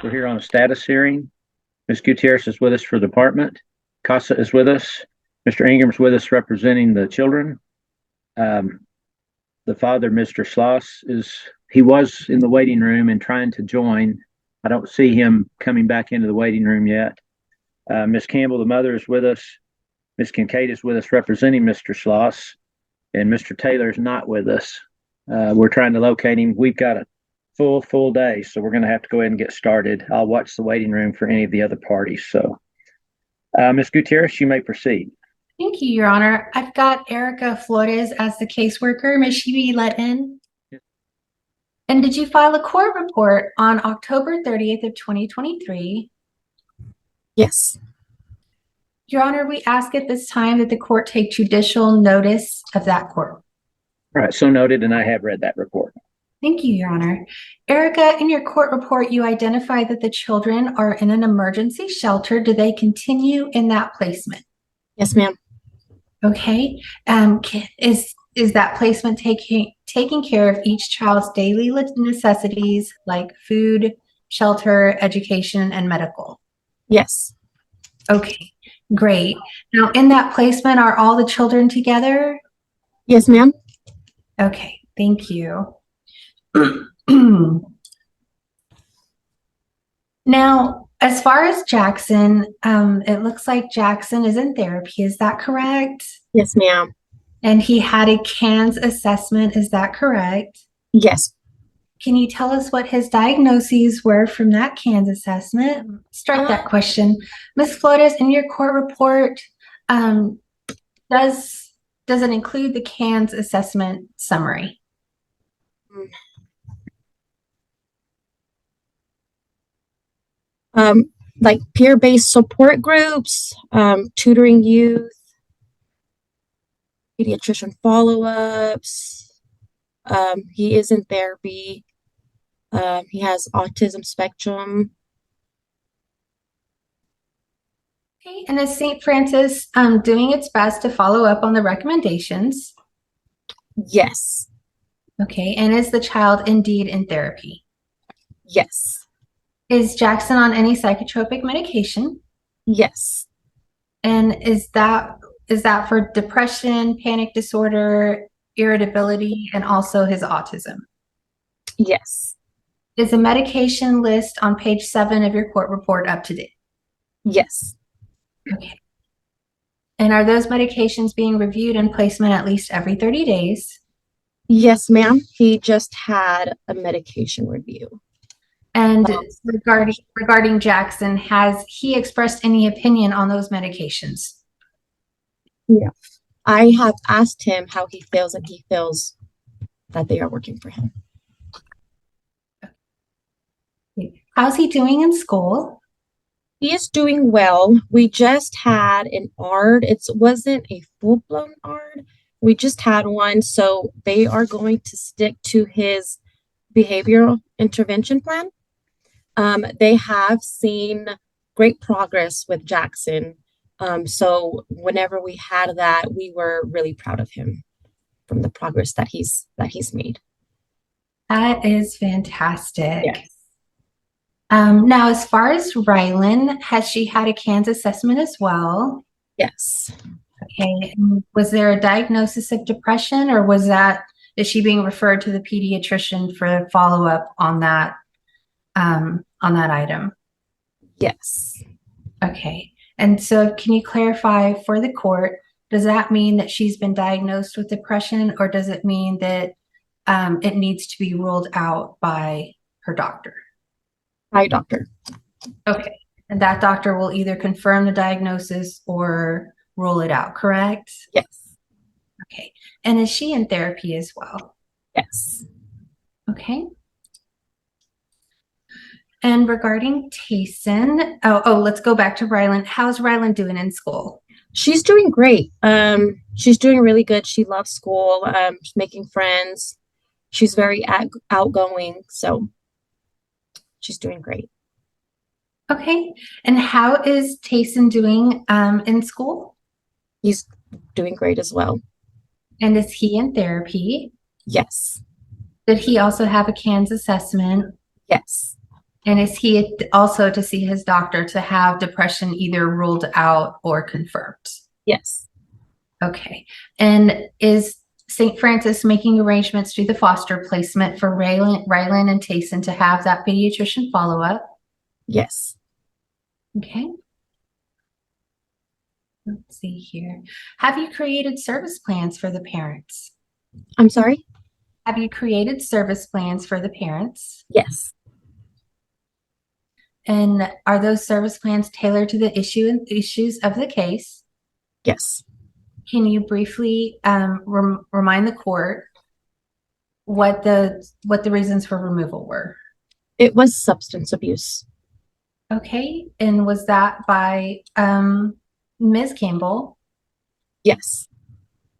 We're here on a status hearing. Ms. Gutierrez is with us for the department. Casa is with us. Mr. Ingram's with us representing the children. The father, Mr. Schloss, he was in the waiting room and trying to join. I don't see him coming back into the waiting room yet. Ms. Campbell, the mother, is with us. Ms. Kincaid is with us representing Mr. Schloss, and Mr. Taylor is not with us. We're trying to locate him. We've got a full day, so we're going to have to go ahead and get started. I'll watch the waiting room for any of the other parties. So, Ms. Gutierrez, you may proceed. Thank you, Your Honor. I've got Erica Flores as the caseworker. May she be let in? Yes. And did you file a court report on October 30th of 2023? Yes. Your Honor, we ask at this time that the court take judicial notice of that court. All right, so noted, and I have read that report. Thank you, Your Honor. Erica, in your court report, you identify that the children are in an emergency shelter. Do they continue in that placement? Yes, ma'am. Okay. Is that placement taking care of each child's daily necessities like food, shelter, education, and medical? Yes. Okay, great. Now, in that placement, are all the children together? Yes, ma'am. Okay, thank you. Now, as far as Jackson, it looks like Jackson is in therapy. Is that correct? Yes, ma'am. And he had a CANS assessment. Is that correct? Yes. Can you tell us what his diagnoses were from that CANS assessment? Strike that question. Ms. Flores, in your court report, does it include the CANS assessment summary? Like peer-based support groups, tutoring youth, pediatrician follow-ups. He is in therapy. He has autism spectrum. Okay, and is St. Francis doing its best to follow up on the recommendations? Yes. Okay, and is the child indeed in therapy? Yes. Is Jackson on any psychotropic medication? Yes. And is that for depression, panic disorder, irritability, and also his autism? Yes. Is the medication list on page 7 of your court report up to date? Yes. Okay. And are those medications being reviewed and placement at least every 30 days? Yes, ma'am. He just had a medication review. And regarding Jackson, has he expressed any opinion on those medications? Yeah. I have asked him how he feels, and he feels that they are working for him. How's he doing in school? He is doing well. We just had an ARD. It wasn't a full-blown ARD. We just had one. So they are going to stick to his behavioral intervention plan. They have seen great progress with Jackson. So whenever we had that, we were really proud of him from the progress that he's made. That is fantastic. Yes. Now, as far as Rylan, has she had a CANS assessment as well? Yes. Okay. And was there a diagnosis of depression, or is she being referred to the pediatrician for follow-up on that item? Yes. Okay. And so can you clarify for the court, does that mean that she's been diagnosed with depression, or does it mean that it needs to be ruled out by her doctor? Hi, doctor. Okay. And that doctor will either confirm the diagnosis or rule it out, correct? Yes. Okay. And is she in therapy as well? Yes. Okay. And regarding Tayson, let's go back to Rylan. How's Rylan doing in school? She's doing great. She's doing really good. She loves school. She's making friends. She's very outgoing. So she's doing great. Okay. And how is Tayson doing in school? He's doing great as well. And is he in therapy? Yes. Did he also have a CANS assessment? Yes. And is he also to see his doctor to have depression either ruled out or confirmed? Yes. Okay. And is St. Francis making arrangements through the foster placement for Rylan and Tayson to have that pediatrician follow up? Yes. Okay. Let's see here. Have you created service plans for the parents? I'm sorry? Have you created service plans for the parents? Yes. And are those service plans tailored to the issues of the case? Yes. Can you briefly remind the court what the reasons for removal were? It was substance abuse. Okay, and was that by Ms. Campbell? Yes.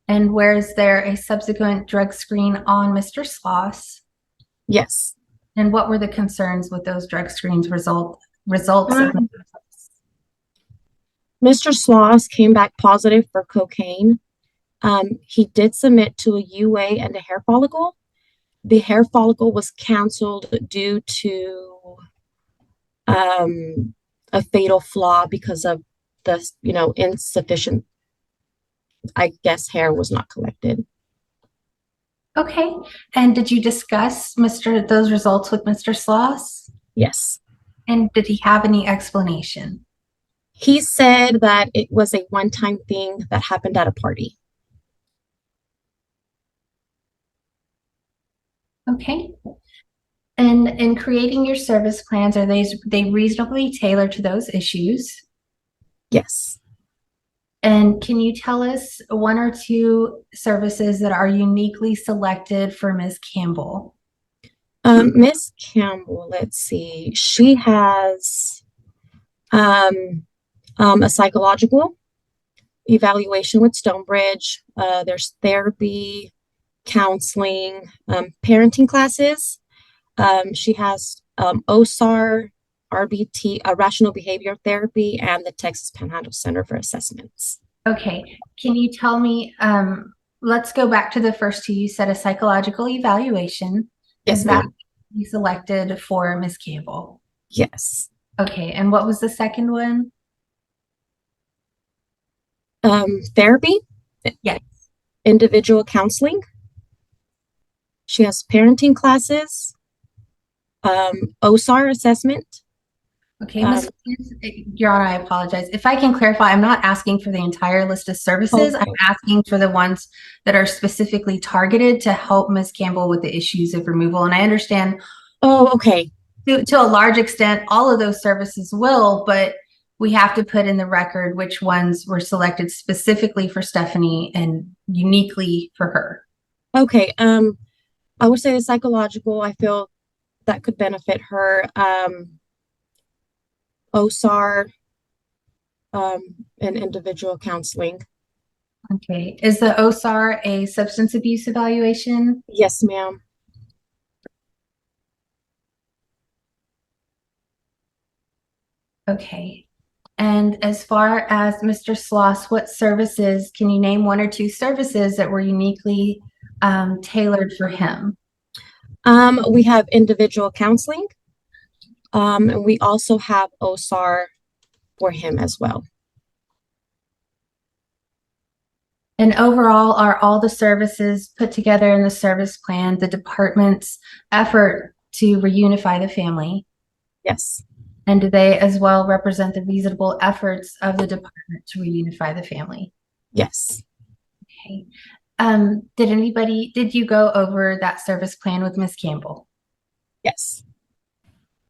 And was there a subsequent drug screen on Mr. Sloss? Yes. And what were the concerns with those drug screens results of Mr. Sloss came back positive for cocaine. He did submit to a UA and a hair follicle. The hair follicle was canceled due to a fatal flaw because of the, insufficient, I guess, hair was not collected. Okay, and did you discuss those results with Mr. Sloss? Yes. And did he have any explanation? He said that it was a one-time thing that happened at a party. Okay. And in creating your service plans, are they reasonably tailored to those issues? Yes. And can you tell us one or two services that are uniquely selected for Ms. Campbell? Miss Campbell, let's see. She has a psychological evaluation with Stonebridge. There's therapy, counseling, parenting classes. She has OSAR, RBT, rational behavior therapy, and the Texas Panhandle Center for Assessments. Okay, can you tell me, let's go back to the first two. You said a psychological evaluation. Yes, Is that ma'am. you selected for Ms. Campbell? Yes. Okay, and what was the second one? Therapy. Yes. Individual counseling. She has parenting classes, OSAR assessment. Okay, Ms. Your Honor, I apologize. If I can clarify, I'm not asking for the entire list of services. Okay. I'm asking for the ones that are specifically targeted to help Ms. Campbell with the issues of removal. And I understand Oh, okay. to a large extent, all of those services will, but we have to put in the record which ones were selected specifically for Stephanie and uniquely for her. Okay. I would say the psychological, I feel that could benefit her. OSAR, and individual counseling. Okay. Is the OSAR a substance abuse evaluation? Yes, ma'am. Okay. And as far as Mr. Sloss, what services, can you name one or two services that were uniquely tailored for him? We have individual counseling. And we also have OSAR for him as well. And overall, are all the services put together in the service plan the department's effort to reunify the family? Yes. And do they as well represent the reasonable efforts of the department to reunify the family? Yes. Okay. Did you go over that service plan with Ms. Campbell? Yes.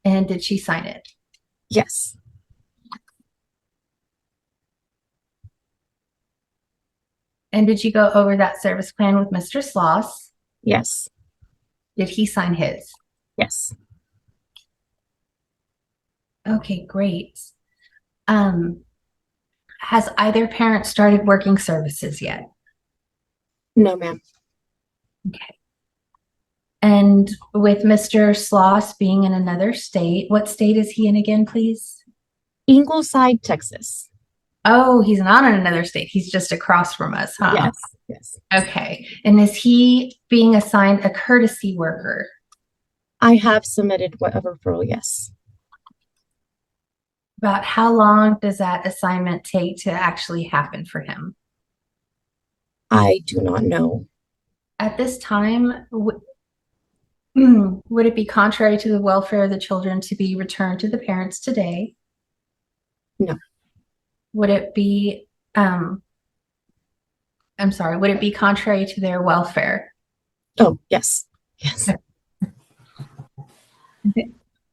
And did she sign it? Yes. And did you go over that service plan with Mr. Sloss? Yes. Did he sign his? Yes. Okay, great. Has either parent started working services yet? No, ma'am. Okay. And with Mr. Sloss being in another state, what state is he in again, please? Ingleside, Texas. Oh, he's not in another state. He's just across from us, huh? Yes. Yes. Okay. And is he being assigned a courtesy worker? I have submitted a referral, yes. About how long does that assignment take to actually happen for him? I do not know. At this time, would it be contrary to the welfare of the children to be returned to the parents today? No. Would it be, I'm sorry, would it be contrary to their welfare? Oh, yes. Yes.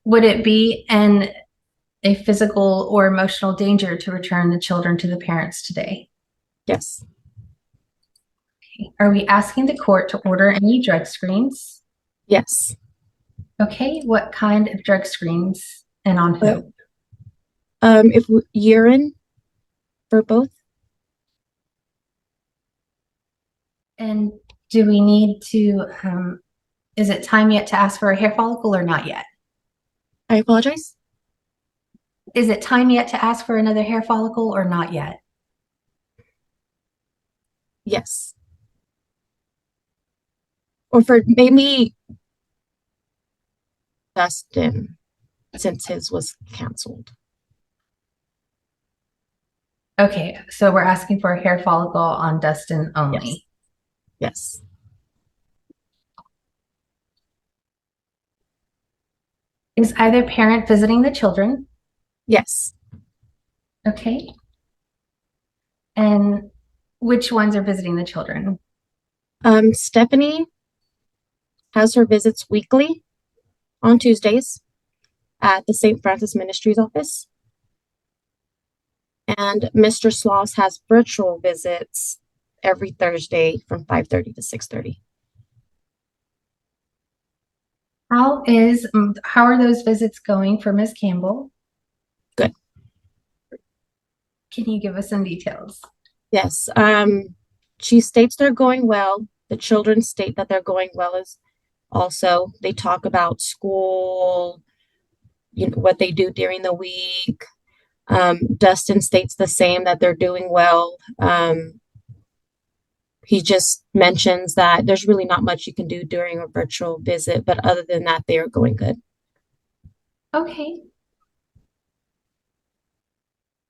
Would it be a physical or emotional danger to return the children to the parents today? Yes. Okay. Are we asking the court to order any drug screens? Yes. Okay, what kind of drug screens and on who? If urine for both. And do we need to, is it time yet to ask for a hair follicle or not yet? I apologize. Is it time yet to ask for another hair follicle or not yet? Yes. Or for maybe Dustin, since his was canceled. Okay, so we're asking for a hair follicle on Dustin only. Yes. Is either parent visiting the children? Yes. Okay. And which ones are visiting the children? Stephanie has her visits weekly on Tuesdays at the St. Francis Ministries office. And Mr. Sloss has virtual visits every Thursday from 5:30 to 6:30. How are those visits going for Ms. Campbell? Good. Can you give us some details? Yes. She states they're going well. The children state that they're going well as also. They talk about school, what they do during the week. Dustin states the same, that they're doing well. He just mentions that there's really not much you can do during a virtual visit, but other than that, they are going good. Okay.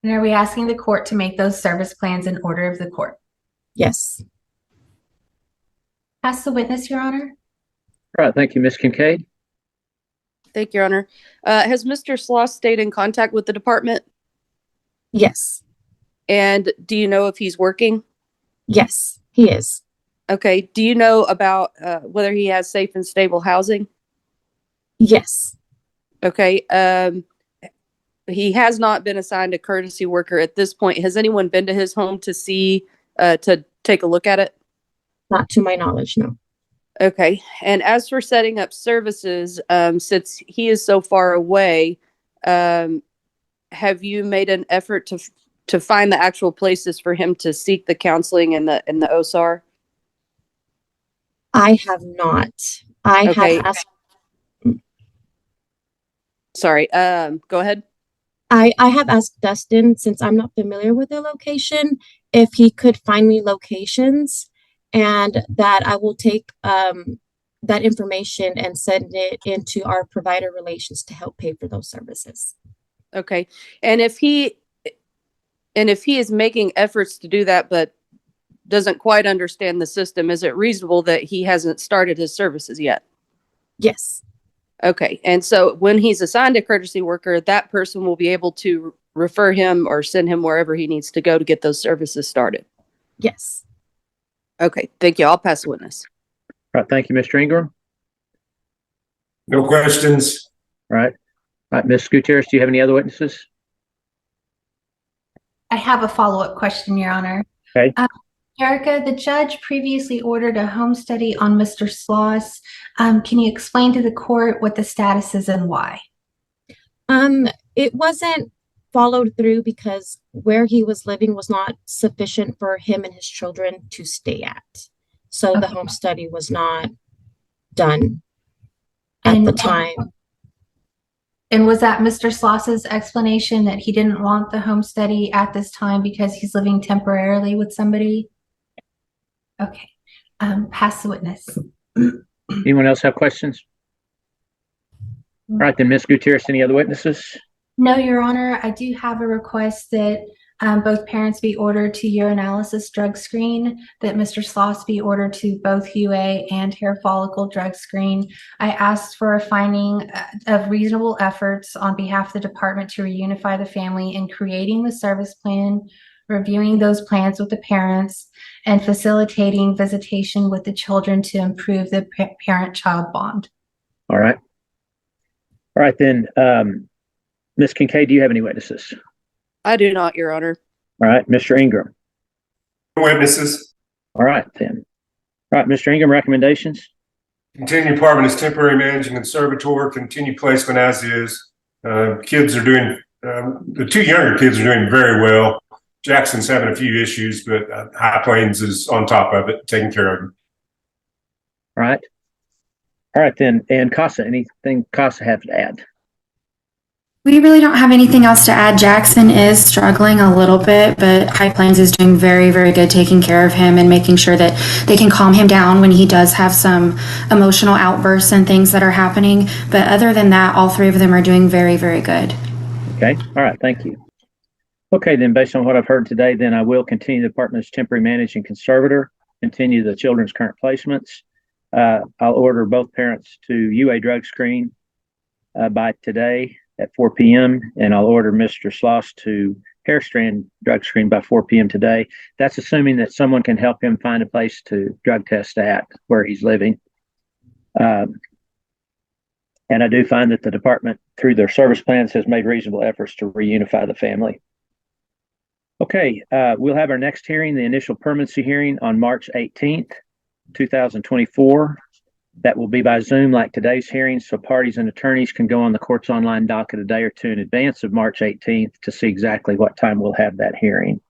And are we asking the court to make those service plans in order of the court? Yes. Pass the witness, Your Honor. All right, thank you, Ms. Kincaid. Thank you, Your Honor. Has Mr. Sloss stayed in contact with the department? Yes. And do you know if he's working? Yes, he is. Okay. Do you know about whether he has safe and stable housing? Yes. Okay. He has not been assigned a courtesy worker at this point. Has anyone been to his home to see, to take a look at it? Not to my knowledge, no. Okay. And as for setting up services, since he is so far away, have you made an effort to find the actual places for him to seek the counseling and the OSAR? I have not. I Okay. have asked. Sorry. Go ahead. I have asked Dustin, since I'm not familiar with the location, if he could find me locations, and that I will take that information and send it into our provider relations to help pay for those services. Okay. And if he is making efforts to do that, but doesn't quite understand the system, is it reasonable that he hasn't started his services yet? Yes. Okay. And so when he's assigned a courtesy worker, that person will be able to refer him or send him wherever he needs to go to get those services started. Yes. Okay. Thank you. I'll pass the witness. All right, thank you, Mr. Ingram. No questions. All right. All right, Ms. Gutierrez, do you have any other witnesses? I have a follow-up question, Your Honor. Okay. Erica, the judge previously ordered a home study on Mr. Sloss. Can you explain to the court what the status is and why? It wasn't followed through because where he was living was not sufficient for him and his children to stay at. So the home study was not done at the time. And was that Mr. Sloss's explanation that he didn't want the home study at this time because he's living temporarily with somebody? Okay. Pass the witness. Anyone else have questions? All right, then, Ms. Gutierrez, any other witnesses? No, Your Honor, I do have a request that both parents be ordered to urinalysis drug screen, that Mr. Sloss be ordered to both UA and hair follicle drug screen. I asked for a finding of reasonable efforts on behalf of the department to reunify the family in creating the service plan, reviewing those plans with the parents, and facilitating visitation with the children to improve the parent-child bond. All right. All right, then, Ms. Kincaid, do you have any witnesses? I do not, Your Honor. All right, Mr. Ingram. No witnesses. All right, then. All right, Mr. Ingram, recommendations? Continue department as temporary managing conservator, continue placement as is. Kids are doing, the two younger kids are doing very well. Jackson's having a few issues, but High Plains is on top of it, taking care of them. All right. All right, then. And Casa, anything Casa have to add? We really don't have anything else to add. Jackson is struggling a little bit, but High Plains is doing very, very good taking care of him and making sure that they can calm him down when he does have some emotional outbursts and things that are happening. But other than that, all three of them are doing very, very good. Okay. All right. Thank you. Okay, then based on what I've heard today, then I will continue the department's temporary managing conservator, continue the children's current placements. I'll order both parents to UA drug screen by today at 4 p.m. and I'll order Mr. Sloss to hair strand drug screen by 4 p.m. today. That's assuming that someone can help him find a place to drug test at where he's living. And I do find that the department, through their service plans, has made reasonable efforts to reunify the family. Okay, we'll have our next hearing, the initial permanency hearing, on March 18th, 2024. That will be by Zoom like today's hearing, so parties and attorneys can go on the court's online docket a day or two in advance of March 18th to see exactly what time we'll have that hearing.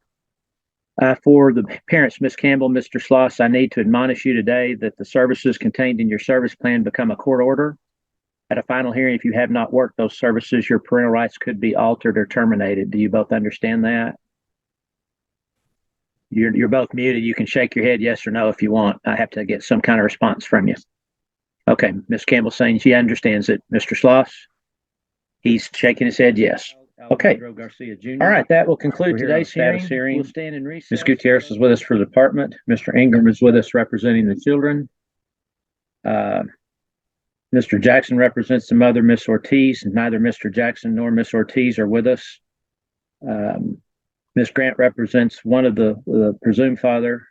For the parents, Ms. Campbell, Mr. Sloss, I need to admonish you today that the services contained in your service plan become a court order. At a final hearing, if you have not worked those services, your parental rights could be altered or terminated. Do you both understand that? You're both muted. You can shake your head yes or no if you want. I have to get some kind of response from you. Okay, Ms. Campbell saying she understands it. Mr. Sloss? He's shaking his head yes. Okay. All right, that will conclude today's hearing. We'll stand in recess. Ms. Gutierrez is with us for the department. Mr. Ingram is with us representing the children. Mr. Jackson represents the mother, Miss Ortiz. Neither Mr. Jackson nor Miss Ortiz are with us. Ms. Grant represents one of the presumed father.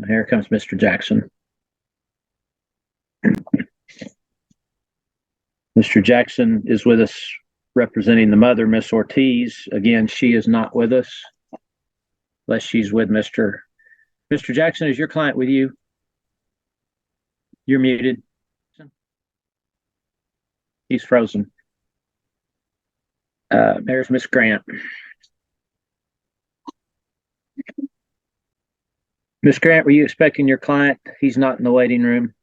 Here comes Mr. Jackson. Mr. Jackson is with us representing the mother, Miss Ortiz. Again, she is not with us unless she's with Mr. Jackson, is your client with you? You're muted. He's frozen. There's Miss Grant. Miss Grant, were you expecting your client? He's not in the waiting room.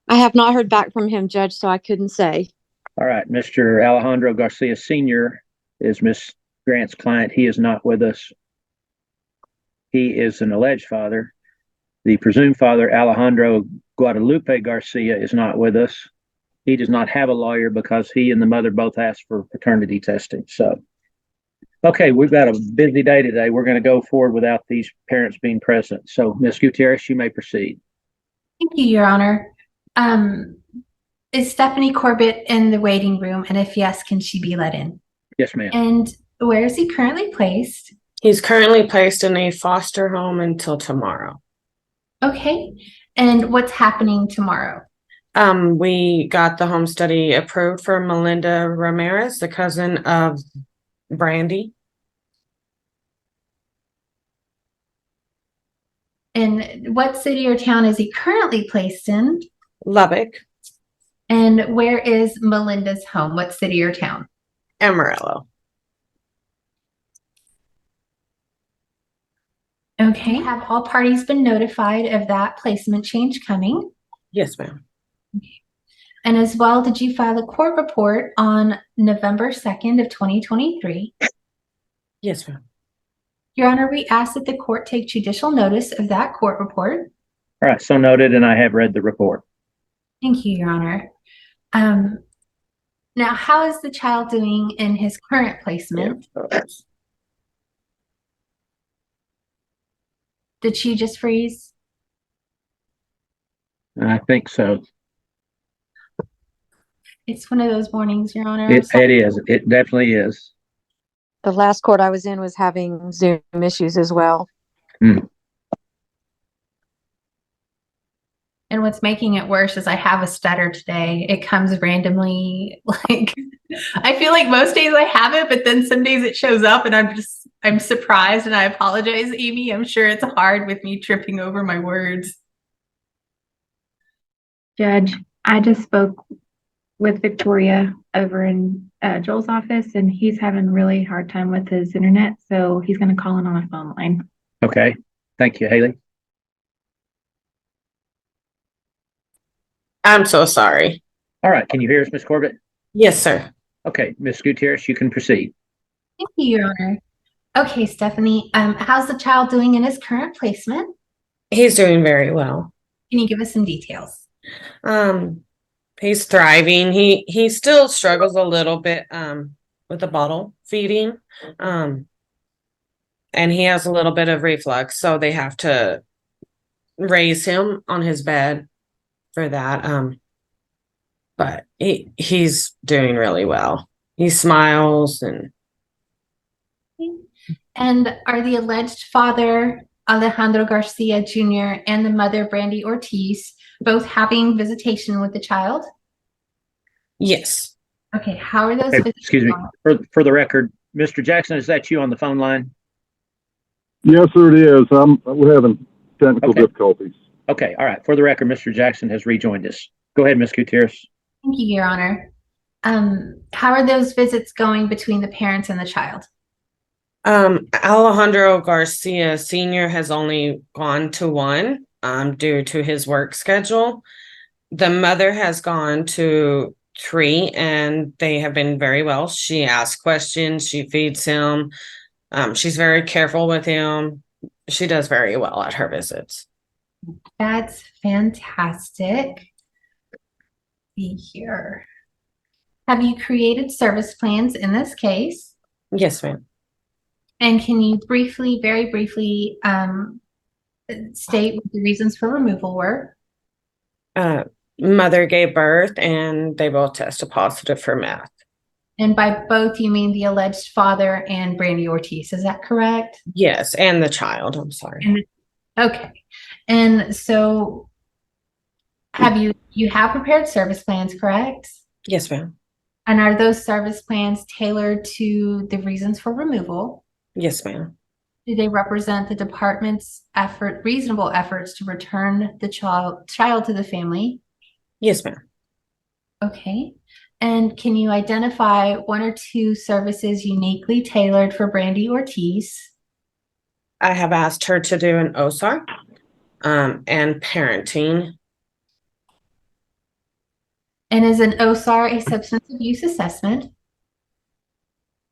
I have not heard back from him, Judge, so I couldn't say. All right. Mr. Alejandro Garcia Sr. is Miss Grant's client. He is not with us. He is an alleged father. The presumed father, Alejandro Guadalupe Garcia, is not with us. He does not have a lawyer because he and the mother both asked for paternity testing. So, okay, we've got a busy day today. We're going to go forward without these parents being present. So, Ms. Gutierrez, you may proceed. Thank you, Your Honor. Is Stephanie Corbett in the waiting room? And if yes, can she be let in? Yes, ma'am. And where is he currently placed? He's currently placed in a foster home until tomorrow. Okay. And what's happening tomorrow? We got the home study approved for Melinda Ramirez, the cousin of Brandy. And what city or town is he currently placed in? Lubbock. And where is Melinda's home? What city or town? Amarillo. Okay. Have all parties been notified of that placement change coming? Yes, ma'am. And as well, did you file a court report on November 2nd of 2023? Yes, ma'am. Your Honor, we ask that the court take judicial notice of that court report. All right, so noted, and I have read the report. Thank you, Your Honor. Now, how is the child doing in his current placement? Did she just freeze? I think so. It's one of those mornings, Your Honor. It is. It definitely is. The last court I was in was having Zoom issues as well. And what's making it worse is I have a stutter today. It comes randomly. Like, I feel like most days I have it, but then some days it shows up and I'm surprised, and I apologize, Amy. I'm sure it's hard with me tripping over my words. Judge, I just spoke with Victoria over in Joel's office, and he's having really hard time with his internet, so he's going to call in on a phone line. Okay. Thank you, Haley. I'm so sorry. All right. Can you hear us, Ms. Corbett? Yes, sir. Okay. Ms. Gutierrez, you can proceed. Thank you, Your Honor. Okay, Stephanie, how's the child doing in his current placement? He's doing very well. Can you give us some details? He's thriving. He still struggles a little bit with the bottle feeding. And he has a little bit of reflux, so they have to raise him on his bed for that. But he's doing really well. He smiles And are the alleged father, Alejandro Garcia Jr., and the mother, Brandy Ortiz, both having visitation with the child? yes. Okay, how are those Hey, visits excuse me. going? For the record, Mr. Jackson, is that you on the phone line? Yes, sir, it is. We're having technical difficulties. Okay. All right. For the record, Mr. Jackson has rejoined us. Go ahead, Ms. Gutierrez. Thank you, Your Honor. How are those visits going between the parents and the child? Alejandro Garcia Sr. has only gone to one due to his work schedule. The mother has gone to 3, and they have been very well. She asks questions, she feeds him, she's very careful with him. She does very well at her visits. That's fantastic. See here. Have you created service plans in this case? Yes, ma'am. And can you briefly, very briefly, state what the reasons for removal were? Mother gave birth and they both tested positive for meth. And by both, you mean the alleged father and Brandy Ortiz, is that correct? Yes, and the child, I'm sorry. Okay. And so you have prepared service plans, correct? Yes, ma'am. And are those service plans tailored to the reasons for removal? Yes, ma'am. Do they represent the department's reasonable efforts to return the child to the family? Yes, ma'am. Okay. And can you identify 1 or 2 services uniquely tailored for Brandy Ortiz? I have asked her to do an OSAR and parenting. And is an OSAR a substance abuse assessment?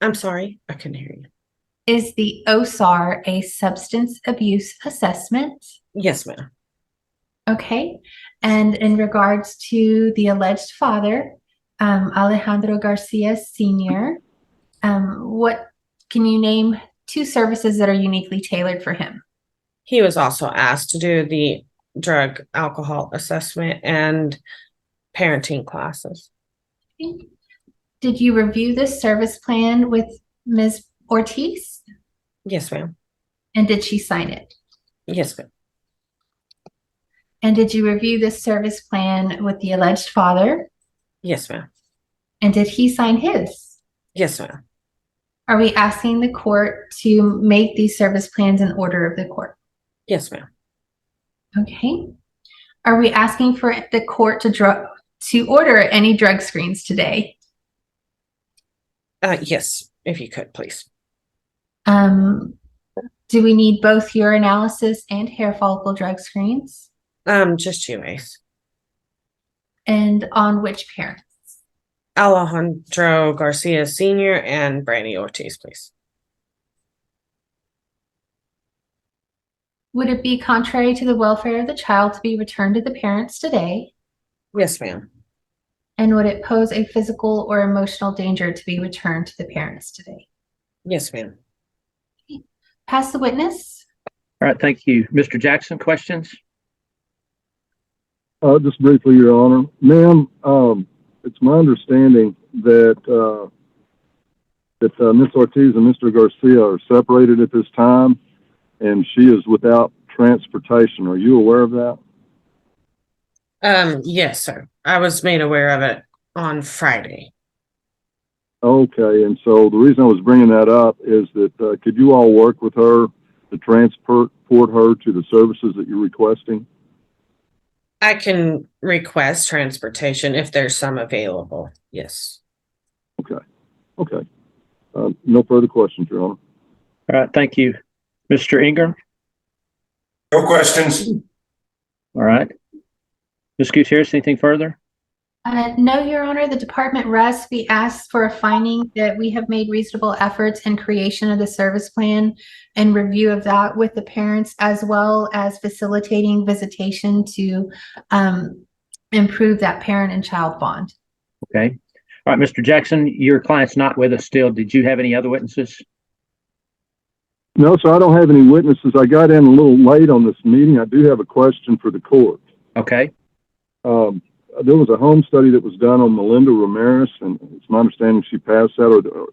I'm sorry, I couldn't hear you. Is the OSAR a substance abuse assessment? Yes, ma'am. Okay. And in regards to the alleged father, Alejandro Garcia Sr., what can you name 2 services that are uniquely tailored for him? He was also asked to do the drug alcohol assessment and parenting classes. Okay. Did you review this service plan with Ms. Ortiz? Yes, ma'am. And did she sign it? Yes, ma'am. And did you review this service plan with the alleged father? Yes, ma'am. And did he sign his? Yes, ma'am. Are we asking the court to make these service plans in order of the court? Yes, ma'am. Okay. Are we asking for the court to order any drug screens today? Yes, if you could, please. Do we need both urinalysis and hair follicle drug screens? Just you, Ace. And on which parents? Alejandro Garcia Sr. and Brandy Ortiz, please. Would it be contrary to the welfare of the child to be returned to the parents today? Yes, ma'am. And would it pose a physical or emotional danger to be returned to the parents today? Yes, ma'am. Pass the witness. All right, thank you. Mr. Jackson, questions? Just briefly, Your Honor. Ma'am, it's my understanding that Ms. Ortiz and Mr. Garcia are separated at this time, and she is without transportation. Are you aware of that? Yes, sir. I was made aware of it on Friday. Okay, and so the reason I was bringing that up is that could you all work with her to transport her to the services that you're requesting? I can request transportation if there's some available. Yes. Okay. No further questions, Your Honor. All right, thank you. Mr. Ingram? No questions. All right. Ms. Gutierrez, anything further? No, Your Honor, the department rests. We asked for a finding that we have made reasonable efforts in creation of the service plan and review of that with the parents, as well as facilitating visitation to improve that parent and child bond. Okay. All right, Mr. Jackson, your client's not with us still. Did you have any other witnesses? No, sir, I don't have any witnesses. I got in a little late on this meeting. I do have a question for the court. Okay. There was a home study that was done on Melinda Ramirez, and it's my understanding she passed that,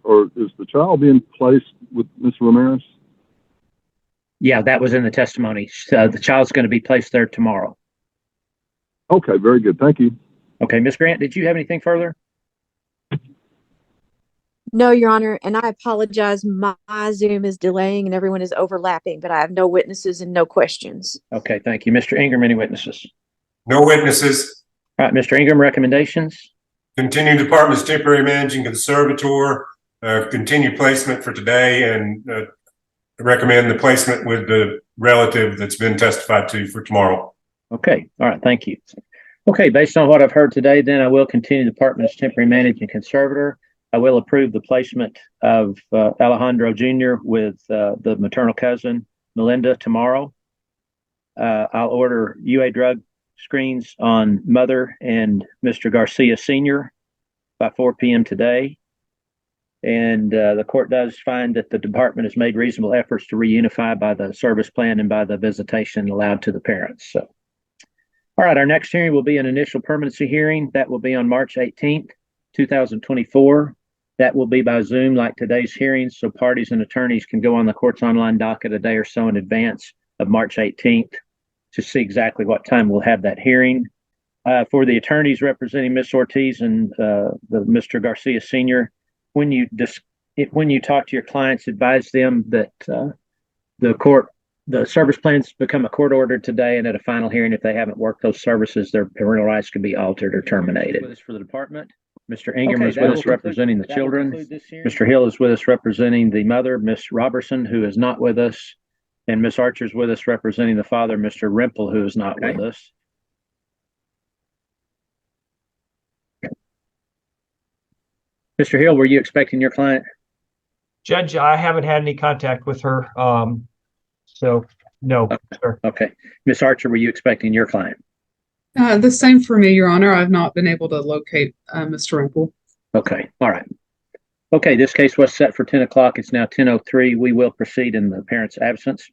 or is the child being placed with Ms. Ramirez? Yeah, that was in the testimony. The child's going to be placed there tomorrow. Okay, very good. Thank you. Okay, Ms. Grant, did you have anything further? No, Your Honor, and I apologize. My Zoom is delaying and everyone is overlapping, but I have no witnesses and no questions. Okay, thank you. Mr. Ingram, any witnesses? No witnesses. All right, Mr. Ingram, recommendations? Continue department's temporary managing conservator, continue placement for today, and recommend the placement with the relative that's been testified to for tomorrow. Okay, all right, thank you. Okay, based on what I've heard today, then I will continue department's temporary managing conservator. I will approve the placement of Alejandro Jr. with the maternal cousin, Melinda, tomorrow. I'll order UA drug screens on mother and Mr. Garcia Sr. by 4 p.m. today. And the court does find that the department has made reasonable efforts to reunify by the service plan and by the visitation allowed to the parents. So, all right, our next hearing will be an initial permanency hearing. That will be on March 18th, 2024. That will be by Zoom like today's hearings, so parties and attorneys can go on the court's online docket a day or so in advance of March 18th to see exactly what time we'll have that hearing. For the attorneys representing Ms. Ortiz and Mr. Garcia Sr., when you talk to your clients, advise them that the service plans become a court order today, and at a final hearing, if they haven't worked those services, their parental rights can be altered or terminated. With us for the department, Mr. Ingram is with us representing the children. Mr. Hill is with us representing the mother, Ms. Robertson, who is not with us. And Ms. Archer is with us representing the father, Mr. Rimple, who is not with us. Mr. Hill, were you expecting your client? Judge, I haven't had any contact with her. So no, sir. Okay. Ms. Archer, were you expecting your client? The same for me, Your Honor. I've not been able to locate Mr. Rimple. Okay. All right. Okay. This case was set for 10 o'clock. It's now 10:03. We will proceed in the parent's absence.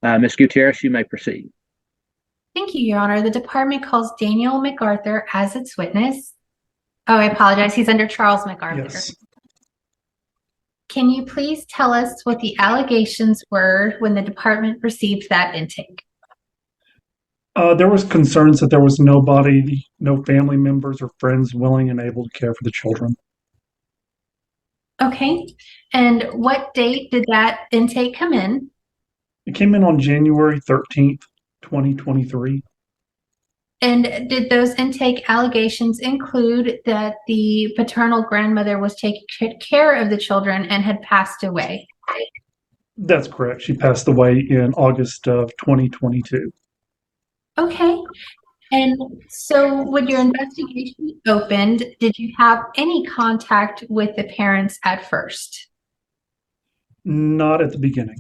Ms. Gutierrez, you may proceed. Thank you, Your Honor. The department calls Daniel MacArthur as its witness. Oh, I apologize. He's under Charles MacArthur. Yes. Can you please tell us what the allegations were when the department received that intake? There was concerns that there was nobody, no family members or friends willing and able to care for the children. Okay. And what date did that intake come in? It came in on January 13th, 2023. And did those intake allegations include that the paternal grandmother was taking care of the children and had passed away? That's correct. She passed away in August of 2022. Okay. And so when your investigation opened, did you have any contact with the parents at first? Not at the beginning.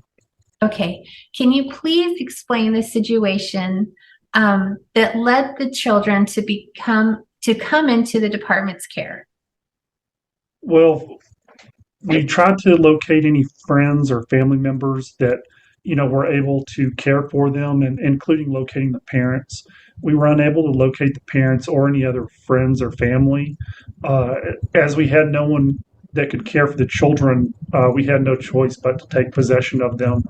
Okay. Can you please explain the situation that led the children to come into the department's care? Well, we tried to locate any friends or family members that, were able to care for them, and including locating the parents. We were unable to locate the parents or any other friends or family. As we had no one that could care for the children, we had no choice but to take possession of them,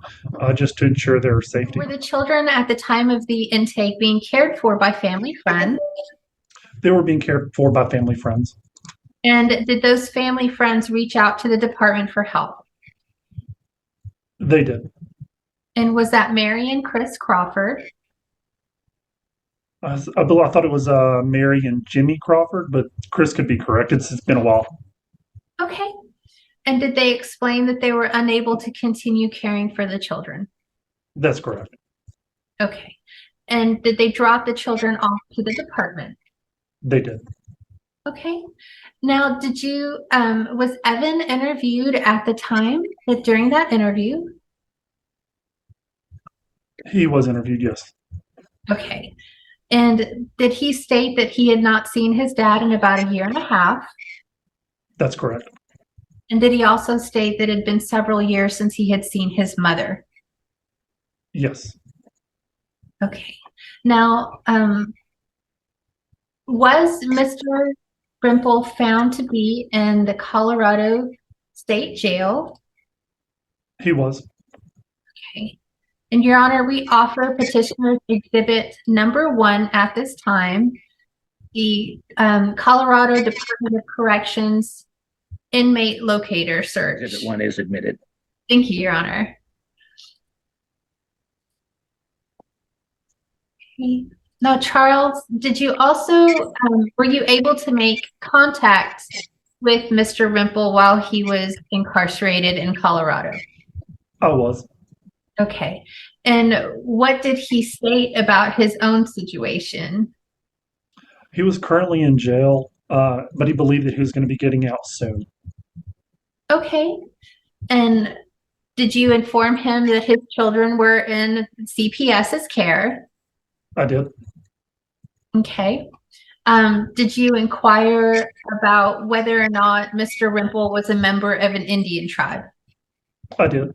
just to ensure their safety. Were the children at the time of the intake being cared for by family friends? They were being cared for by family friends. And did those family friends reach out to the department for help? They did. And was that Mary and Chris Crawford? I thought it was Mary and Jimmy Crawford, but Chris could be correct. It's been a while. Okay. And did they explain that they were unable to continue caring for the children? That's correct. Okay. And did they drop the children off to the department? They did. Okay. Now, was Evan interviewed at the time during that interview? He was interviewed, yes. Okay. And did he state that he had not seen his dad in about a year and a half? That's correct. And did he also state that it had been several years since he had seen his mother? Yes. Okay. Now, was Mr. Rimple found to be in the Colorado State Jail? He was. Okay. And Your Honor, we offer Petitioner's Exhibit number 1 at this time, the Colorado Department of Corrections inmate locator search. Exhibit 1 is admitted. Thank you, Your Honor. Okay. Now, Charles, did you also, were you able to make contact with Mr. Rimple while he was incarcerated in Colorado? I was. Okay. And what did he state about his own situation? He was currently in jail, but he believed that he was going to be getting out soon. Okay. And did you inform him that his children were in CPS's care? I did. Okay. Did you inquire about whether or not Mr. Rimple was a member of an Indian tribe? I did.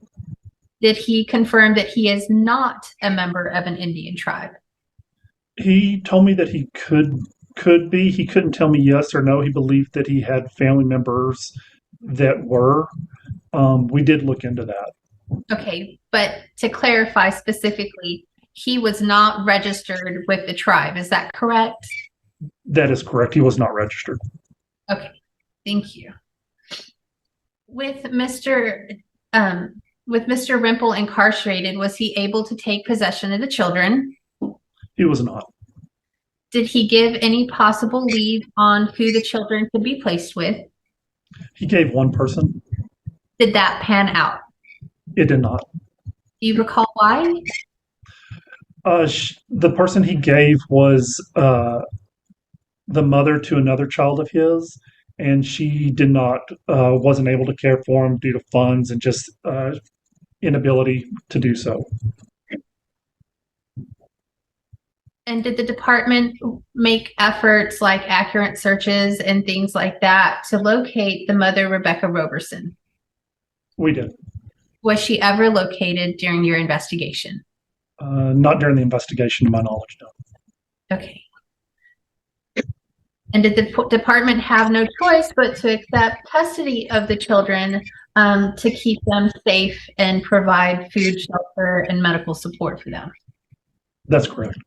Did he confirm that he is not a member of an Indian tribe? He told me that he could be. He couldn't tell me yes or no. He believed that he had family members that were. We did look into that. Okay, but to clarify specifically, he was not registered with the tribe. Is that correct? That is correct. He was not registered. Okay, thank you. With Mr. Rimple incarcerated, was he able to take possession of the children? He was not. Did he give any possible lead on who the children could be placed with? He gave one person. Did that pan out? It did not. Do you recall why? The person he gave was the mother to another child of his, and she wasn't able to care for him due to funds and just inability to do so. And did the department make efforts like accurate searches and things like that to locate the mother, Rebecca Roberson? We did. Was she ever located during your investigation? Not during the investigation, to my knowledge, no. Okay. And did the department have no choice but to accept custody of the children to keep them safe and provide food, shelter, and medical support for them? That's correct.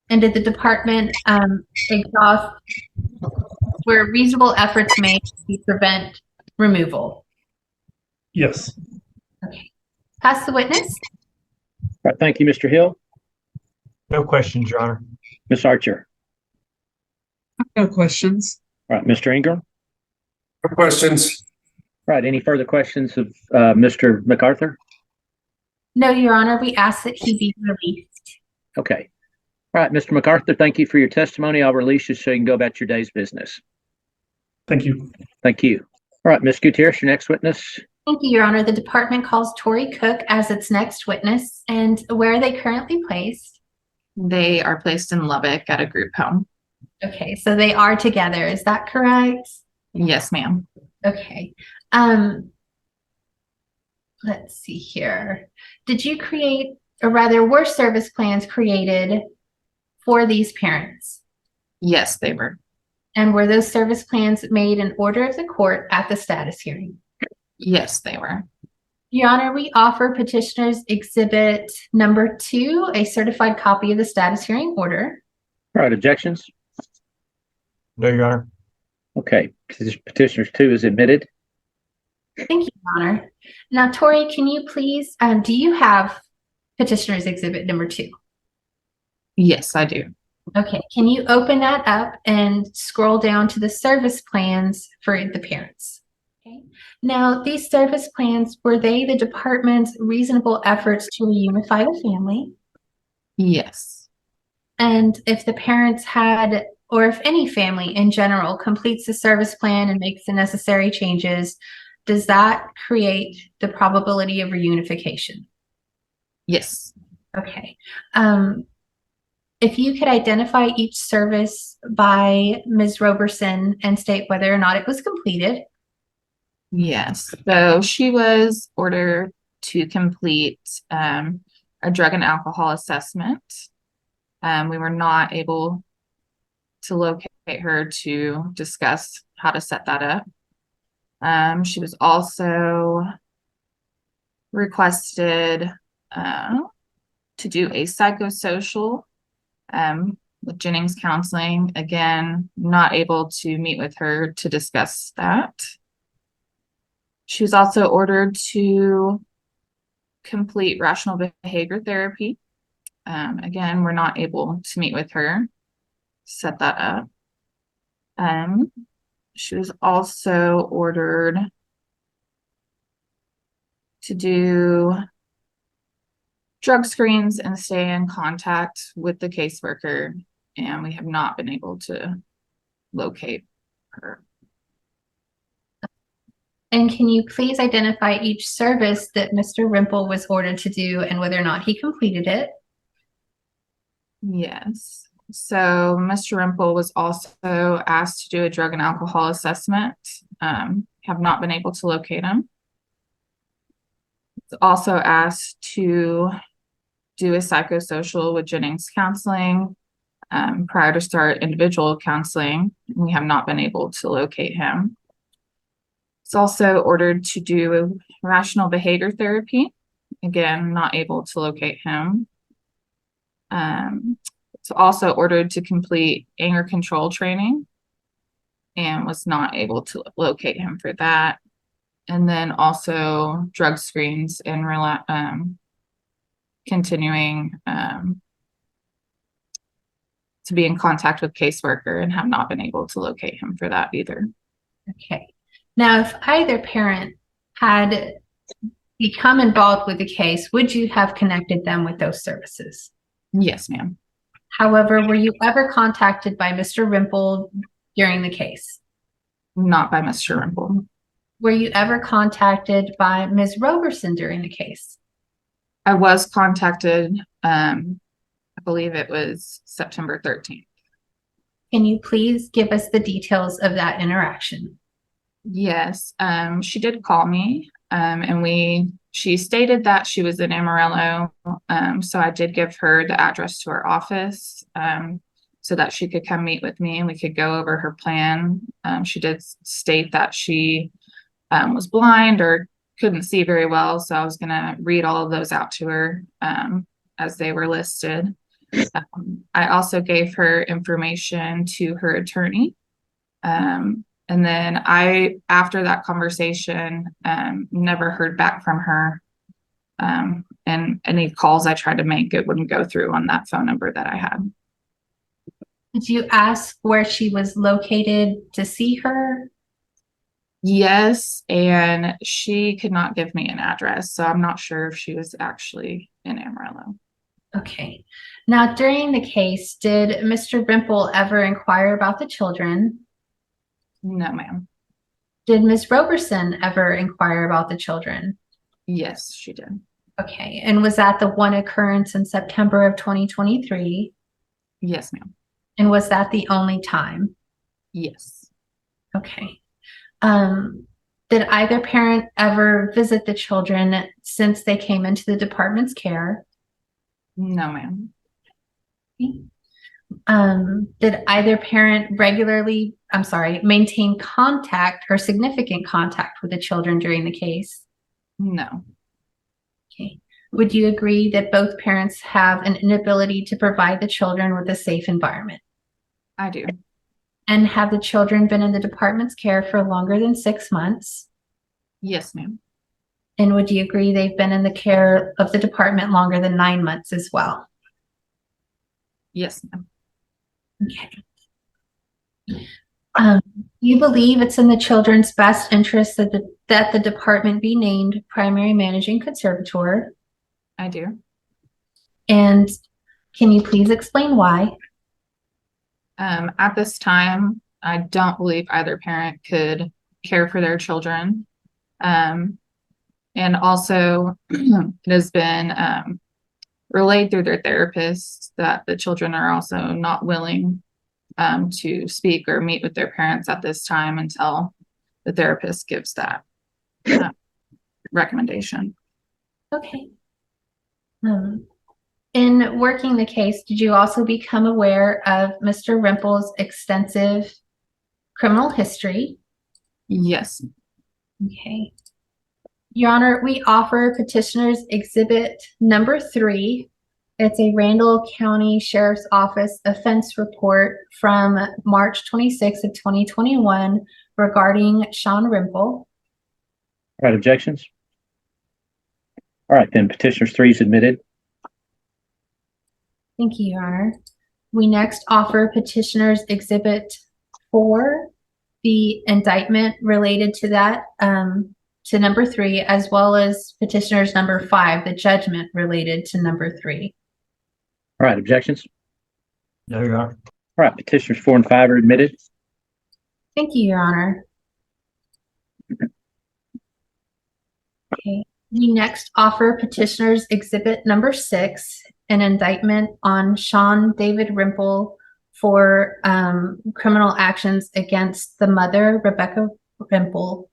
And did the department exhaust, were reasonable efforts made to prevent removal? Yes. Okay. Pass the witness. All right, thank you, Mr. Hill. No questions, Your Honor. Ms. Archer. No questions. All right, Mr. Ingram. No questions. All right, any further questions of Mr. MacArthur? No, Your Honor, we ask that he be released. Okay. All right, Mr. MacArthur, thank you for your testimony. I'll release you so you can go about your day's business. Thank you. Thank you. All right, Ms. Gutierrez, your next witness. Thank you, Your Honor. The department calls Tori Cook as its next witness. And where are they currently placed? They are placed in Lubbock at a group home. Okay, so they are together. Is that correct? Yes, ma'am. Okay. Let's see here. Did you create, or rather, were service plans created for these parents? Yes, they were. And were those service plans made in order of the court at the status hearing? Yes, they were. Your Honor, we offer petitioners exhibit number 2, a certified copy of the status hearing order. All right, objections? No, Your Honor. Okay, petitioners 2 is admitted. Thank you, Your Honor. Now, Tori, can you please, do you have petitioners exhibit number 2? Yes, I do. Okay, can you open that up and scroll down to the service plans for the parents? Okay. Now, these service plans, were they the department's reasonable efforts to reunify the family? Yes. And if the parents had, or if any family in general completes the service plan and makes the necessary changes, does that create the probability of reunification? Yes. Okay. If you could identify each service by Ms. Roberson and state whether or not it was completed. Yes. So she was ordered to complete a drug and alcohol assessment. We were not able to locate her to discuss how to set that up. She was also requested to do a psychosocial with Jennings Counseling. Again, not able to meet with her to discuss that. She was also ordered to complete rational behavior therapy. Again, we're not able to meet with her, set that up. She was also ordered to do drug screens and stay in contact with the caseworker, and we have not been able to locate her. And can you please identify each service that Mr. Rimple was ordered to do and whether or not he completed it? Yes. So Mr. Rimple was also asked to do a drug and alcohol assessment. Have not been able to locate him. He's also asked to do a psychosocial with Jennings Counseling prior to start individual counseling. We have not been able to locate him. It's also ordered to do a rational behavior therapy. Again, not able to locate him. It's also ordered to complete anger control training and was not able to locate him for that. And then also drug screens and continuing to be in contact with caseworker, and have not been able to locate him for that either. Okay. Now, if either parent had become involved with the case, would you have connected them with those services? Yes, ma'am. However, were you ever contacted by Mr. Rimple during the case? Not by Mr. Rimple. Were you ever contacted by Ms. Roberson during the case? I was contacted, I believe it was September 13th. Can you please give us the details of that interaction? Yes, she did call me, and she stated that she was in Amarillo. So I did give her the address to her office, so that she could come meet with me and we could go over her plan. She did state that she was blind or couldn't see very well. So I was going to read all of those out to her as they were listed. I also gave her information to her attorney. And then after that conversation, never heard back from her. And any calls I tried to make, it wouldn't go through on that phone number that I had. Did you ask where she was located to see her? Yes, and she could not give me an address, so I'm not sure if she was actually in Amarillo. Okay. Now, during the case, did Mr. Rimple ever inquire about the children? No, ma'am. Did Ms. Roberson ever inquire about the children? Yes, she did. Okay, and was that the one occurrence in September of 2023? Yes, ma'am. And was that the only time? Yes. Okay. Did either parent ever visit the children since they came into the department's care? No, ma'am. Did either parent maintain contact or significant contact with the children during the case? No. Okay. Would you agree that both parents have an inability to provide the children with a safe environment? I do. And have the children been in the department's care for longer than 6 months? Yes, ma'am. And would you agree they've been in the care of the department longer than 9 months as well? Yes, ma'am. Okay. You believe it's in the children's best interest that the department be named primary managing conservator? I do. And can you please explain why? At this time, I don't believe either parent could care for their children. And also, it has been relayed through their therapists that the children are also not willing to speak or meet with their parents at this time until the therapist gives that recommendation. Okay. In working the case, did you also become aware of Mr. Rimple's extensive criminal history? Yes. Okay. Your Honor, we offer petitioner's exhibit number 3. It's a Randall County Sheriff's Office offense report from March 26th of 2021 regarding Sean Rimple. All right, objections? All right, then petitioner's 3 is admitted. Thank you, Your Honor. We next offer petitioner's exhibit 4, the indictment related to that, to number 3, as well as petitioner's number 5, the judgment related to number 3. All right, objections? No, Your Honor. All right, petitioners 4 and 5 are admitted. Thank you, Your Honor. Okay. We next offer petitioner's exhibit number 6, an indictment on Sean David Rimple for criminal actions against the mother, Rebecca Rimple.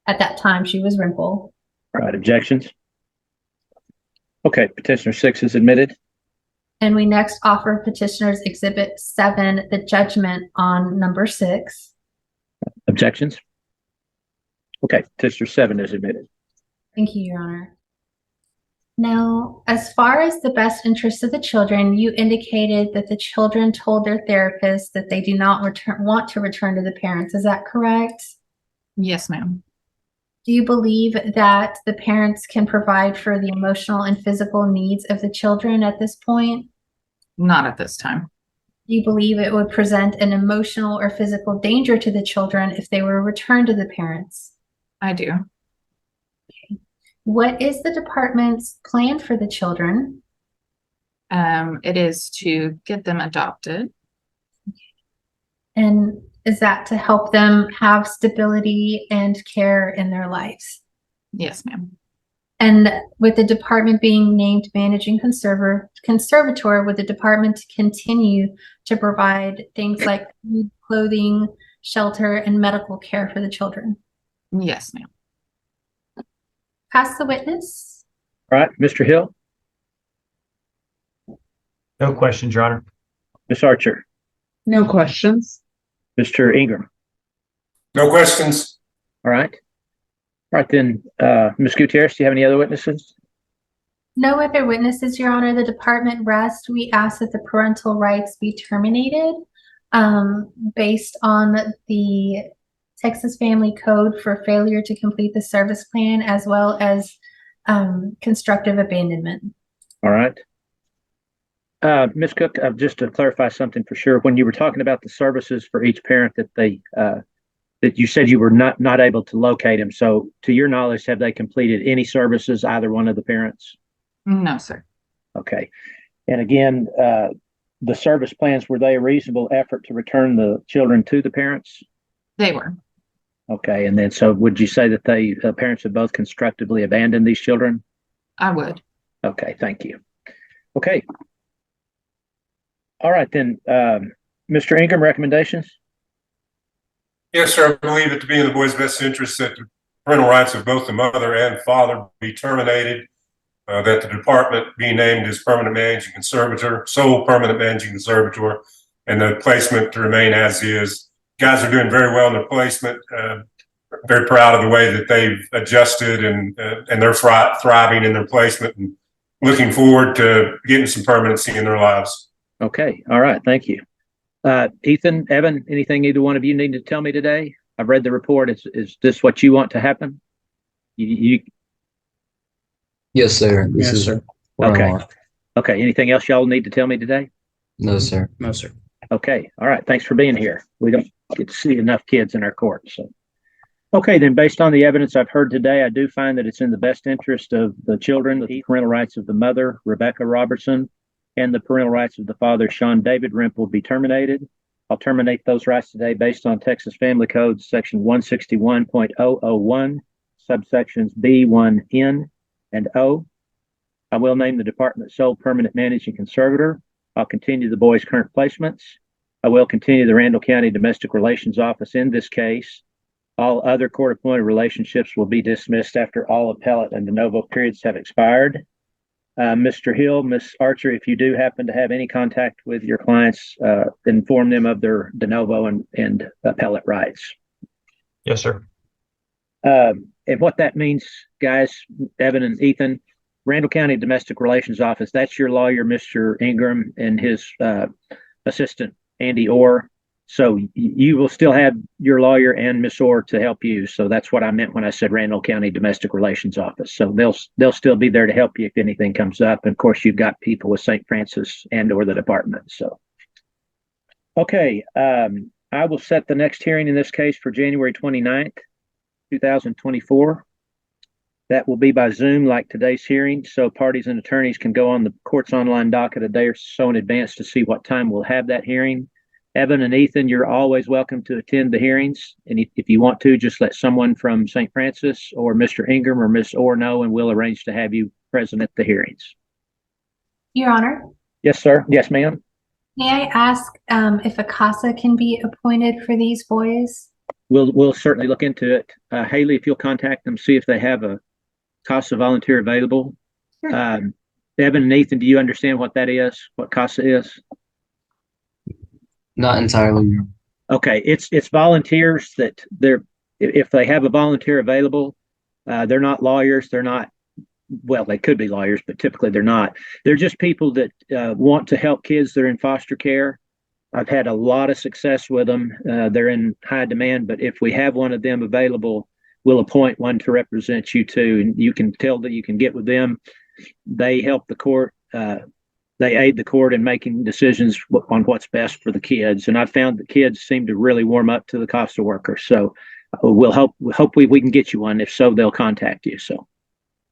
At that time, she was Rimple. All right, objections? Okay, petitioner 6 is admitted. And we next offer petitioner's exhibit 7, the judgment on number 6. Objections? Okay, petitioner 7 is admitted. Thank you, Your Honor. Now, as far as the best interest of the children, you indicated that the children told their therapist that they do not want to return to the parents. Is that correct? Yes, ma'am. Do you believe that the parents can provide for the emotional and physical needs of the children at this point? Not at this time. Do you believe it would present an emotional or physical danger to the children if they were returned to the parents? I do. What is the department's plan for the children? It is to get them adopted. And is that to help them have stability and care in their lives? Yes, ma'am. And with the department being named managing conservator, would the department continue to provide things like food, clothing, shelter, and medical care for the children? Yes, ma'am. Pass the witness. All right, Mr. Hill, No questions, Your Honor. Ms. Archer, No questions. Mr. Ingram. No questions. All right. All right, then, Ms. Gutierrez, do you have any other witnesses? No other witnesses, Your Honor. The department rests. We ask that the parental rights be terminated based on the Texas Family Code for failure to complete the service plan, as well as constructive abandonment. All right. Ms. Cook, just to clarify something for sure, when you were talking about the services for each parent that that you said you were not able to locate them. So to your knowledge, have they completed any services, either one of the parents? No, sir. Okay. And again, the service plans, were they a reasonable effort to return the children to the parents? They were. Okay. And then, so would you say that the parents have both constructively abandoned these children? I would. Okay, thank you. Okay. All right, then, Mr. Ingram, recommendations? Yes, sir. I believe it to be in the boy's best interest that the parental rights of both the mother and father be terminated, that the department be named as permanent managing conservator, sole permanent managing conservator, and the placement to remain as is. Guys are doing very well in their placement. Very proud of the way that they've adjusted and they're thriving in their placement and looking forward to getting some permanency in their lives. Okay, all right, thank you. Ethan, Evan, anything either one of you need to tell me today? I've read the report. Is this what you want to happen? Yes, sir. This is sir. what I Okay. want. Okay, anything else y'all need to tell me today? No, sir. No, sir. Okay, all right, thanks for being here. We don't get to see enough kids in our court, so. Okay, then based on the evidence I've heard today, I do find that it's in the best interest of the children, the parental rights of the mother, Rebecca Robertson, and the parental rights of the father, Sean David Rimple, be terminated. I'll terminate those rights today based on Texas Family Code section 161.001, subsections B1N and O. I will name the department sole permanent managing conservator. I'll continue the boys' current placements. I will continue the Randall County Domestic Relations Office in this case. All other court-appointed relationships will be dismissed after all appellate and de novo periods have expired. Mr. Hill, Ms. Archer, if you do happen to have any contact with your clients, inform them of their de novo and appellate rights. Yes, sir. And what that means, guys, Evan and Ethan, Randall County Domestic Relations Office, that's your lawyer, Mr. Ingram, and his assistant, Andy Orr. So you will still have your lawyer and Miss Orr to help you. So that's what I meant when I said Randall County Domestic Relations Office. So they'll still be there to help you if anything comes up. And of course, you've got people with St. Francis and or the department. So, okay, I will set the next hearing in this case for January 29th, 2024. That will be by Zoom like today's hearing. So parties and attorneys can go on the court's online docket a day or so in advance to see what time we'll have that hearing. Evan and Ethan, you're always welcome to attend the hearings. And if you want to, just let someone from St. Francis or Mr. Ingram or Miss Orr know, and we'll arrange to have you present at the hearings. Your Honor, Yes, sir. Yes, ma'am. may I ask if a CASA can be appointed for these boys? We'll certainly look into it. Haley, if you'll contact them, see if they have a CASA volunteer available. Sure. Evan and Ethan, do you understand what that is? What CASA is? Not entirely. Okay, it's volunteers that if they have a volunteer available, they're not lawyers. They're not, well, they could be lawyers, but typically they're not. They're just people that want to help kids that are in foster care. I've had a lot of success with them. They're in high demand, but if we have one of them available, we'll appoint one to represent you too. And you can tell that you can get with them. They help the court. They aid the court in making decisions on what's best for the kids. And I've found the kids seem to really warm up to the CASA worker. So we'll hope we can get you one. If so, they'll contact you. So.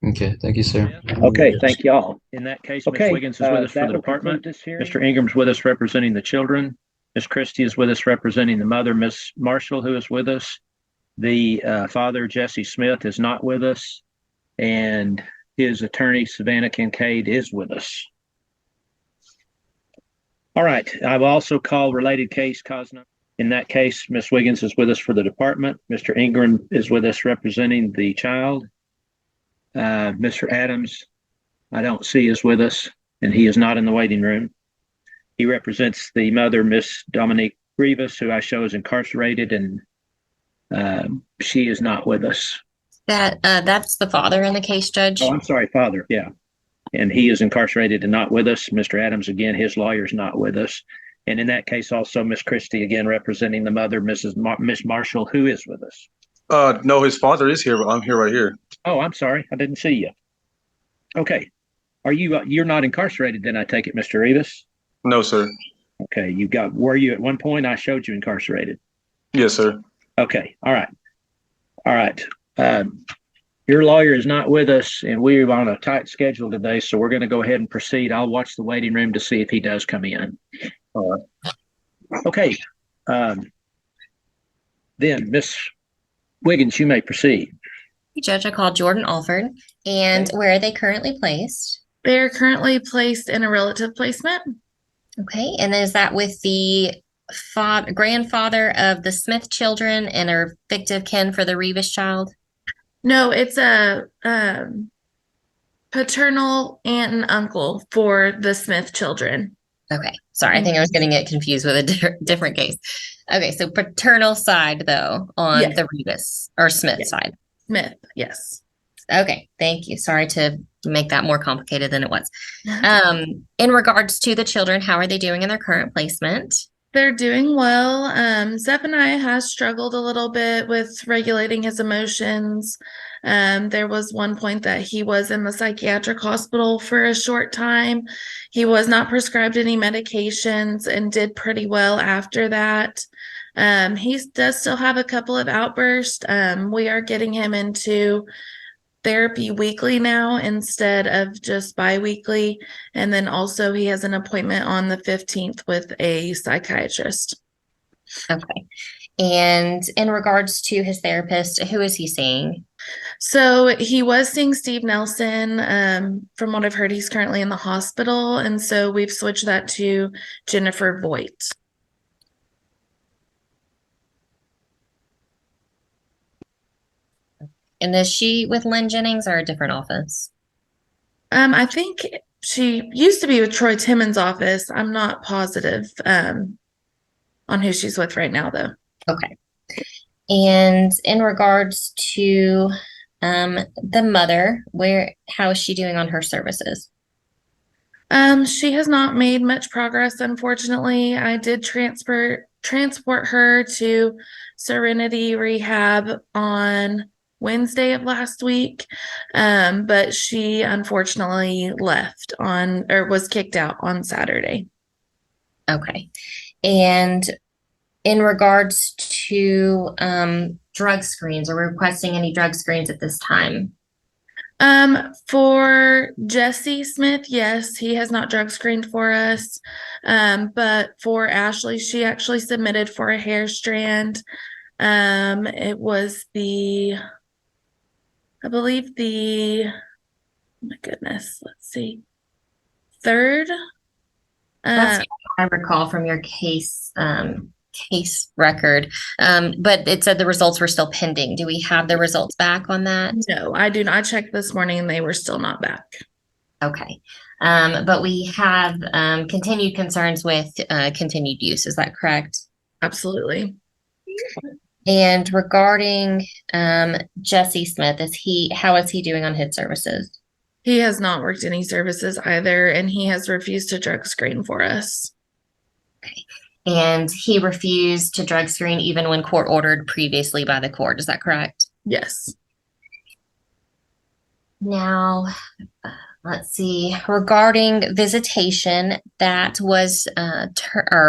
Okay, thank you, sir. Okay, thank y'all. In that case, Okay, Ms. Wiggins is with us for the department. Mr. Ingram's with us representing the children. Ms. Christie is with us representing the mother. Ms. Marshall, who is with us. The father, Jesse Smith, is not with us. And his attorney, Savannah Kincaid, is with us. All right, I will also call related case cause number. In that case, Ms. Wiggins is with us for the department. Mr. Ingram is with us representing the child. Mr. Adams, I don't see is with us, and he is not in the waiting room. He represents the mother, Miss Dominique Rivas, who I show is incarcerated, and she is not with us. That's the father in the case, Judge. Oh, I'm sorry, father. Yeah. And he is incarcerated and not with us. Mr. Adams, again, his lawyer is not with us. And in that case, also Miss Christie, again, representing the mother, Miss Marshall, who is with us. No, his father is here, but I'm here right here. Oh, I'm sorry. I didn't see you. Okay. Are you, you're not incarcerated then, I take it, Mr. Rivas? No, sir. Okay. Were you at one point? I showed you incarcerated. Yes, sir. Okay. All right. All right. Your lawyer is not with us, and we're on a tight schedule today, so we're going to go ahead and proceed. I'll watch the waiting room to see if he does come in. Okay. Then, Miss Wiggins, you may proceed. Judge, I called Jordan Alford. And where are they currently placed? They're currently placed in a relative placement. Okay, and then is that with the grandfather of the Smith children and our fictive kin for the Revis child? No, it's a paternal aunt and uncle for the Smith children. Okay, sorry, I think I was getting it confused with a different case. Okay, so paternal side though on Yes. the Revis or Smith Yes. side. Smith, yes. Okay, thank you. Sorry to make that more complicated than it was. In regards to the children, how are they doing in their current placement? They're doing well. Zephaniah has struggled a little bit with regulating his emotions. There was one point that he was in the psychiatric hospital for a short time. He was not prescribed any medications and did pretty well after that. He does still have a couple of outbursts. We are getting him into therapy weekly now instead of just bi-weekly. And then also he has an appointment on the 15th with a psychiatrist. Okay. And in regards to his therapist, who is he seeing? So he was seeing Steve Nelson. From what I've heard, he's currently in the hospital. And so we've switched that to Jennifer Voigt. And is she with Lynn Jennings or a different office? I think she used to be with Troy Timmons' office. I'm not positive on who she's with right now, though. Okay. And in regards to the mother, how is she doing on her services? She has not made much progress, unfortunately. I did transport her to Serenity Rehab on Wednesday of last week, but she unfortunately left was kicked out on Saturday. Okay. And in regards to drug screens, are we requesting any drug screens at this time? For Jesse Smith, yes, he has not drug screened for us. But for Ashley, she actually submitted for a hair strand. It was I believe oh my goodness, let's see, third. That's what I recall from your case record. But it said the results were still pending. Do we have the results back on that? No, I do not. I checked this morning and they were still not back. Okay. But we have continued concerns with continued use. Is that correct? Absolutely. And regarding Jesse Smith, how is he doing on his services? He has not worked any services either, and he has refused to drug screen for us. Okay. And he refused to drug screen even when court ordered previously by the court. Is that correct? Yes. Now, let's see. Regarding visitation, that was